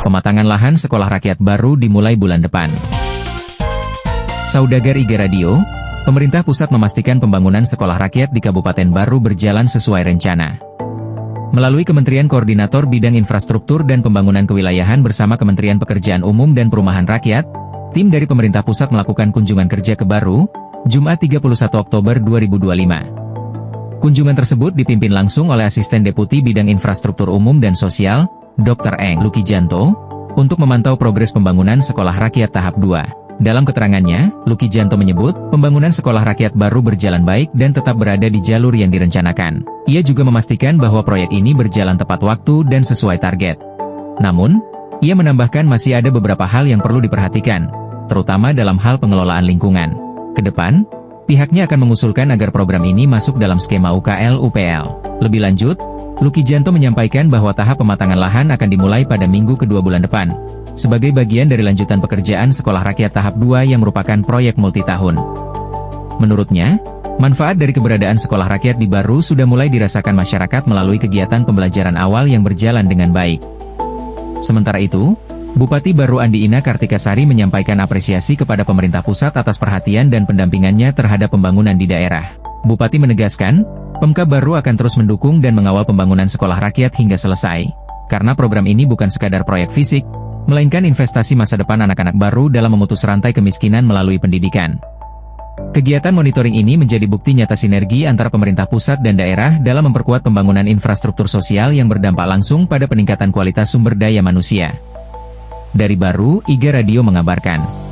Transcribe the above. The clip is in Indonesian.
Pematangan lahan sekolah rakyat baru dimulai bulan depan. Saudagar IGA Radio, pemerintah pusat memastikan pembangunan sekolah rakyat di Kabupaten Baru berjalan sesuai rencana. Melalui Kementerian Koordinator Bidang Infrastruktur dan Pembangunan Kewilayahan bersama Kementerian Pekerjaan Umum dan Perumahan Rakyat, tim dari pemerintah pusat melakukan kunjungan kerja ke Baru, Jumat 31 Oktober 2025. Kunjungan tersebut dipimpin langsung oleh Asisten Deputi Bidang Infrastruktur Umum dan Sosial, Dr. Eng Lukijanto, untuk memantau progres pembangunan sekolah rakyat tahap 2. Dalam keterangannya, Lukijanto menyebut, pembangunan sekolah rakyat baru berjalan baik dan tetap berada di jalur yang direncanakan. Ia juga memastikan bahwa proyek ini berjalan tepat waktu dan sesuai target. Namun, ia menambahkan masih ada beberapa hal yang perlu diperhatikan, terutama dalam hal pengelolaan lingkungan. Kedepan, pihaknya akan mengusulkan agar program ini masuk dalam skema UKL-UPL. Lebih lanjut, Lukijanto menyampaikan bahwa tahap pematangan lahan akan dimulai pada minggu kedua bulan depan, sebagai bagian dari lanjutan pekerjaan sekolah rakyat tahap 2 yang merupakan proyek multitahun. Menurutnya, manfaat dari keberadaan sekolah rakyat di Baru sudah mulai dirasakan masyarakat melalui kegiatan pembelajaran awal yang berjalan dengan baik. Sementara itu, Bupati Baru Andi Ina Kartikasari menyampaikan apresiasi kepada pemerintah pusat atas perhatian dan pendampingannya terhadap pembangunan di daerah. Bupati menegaskan, Pemkab Baru akan terus mendukung dan mengawal pembangunan sekolah rakyat hingga selesai, karena program ini bukan sekadar proyek fisik, melainkan investasi masa depan anak-anak Baru dalam memutus rantai kemiskinan melalui pendidikan. Kegiatan monitoring ini menjadi bukti nyata sinergi antara pemerintah pusat dan daerah dalam memperkuat pembangunan infrastruktur sosial yang berdampak langsung pada peningkatan kualitas sumber daya manusia. Dari Baru, IGA Radio mengabarkan.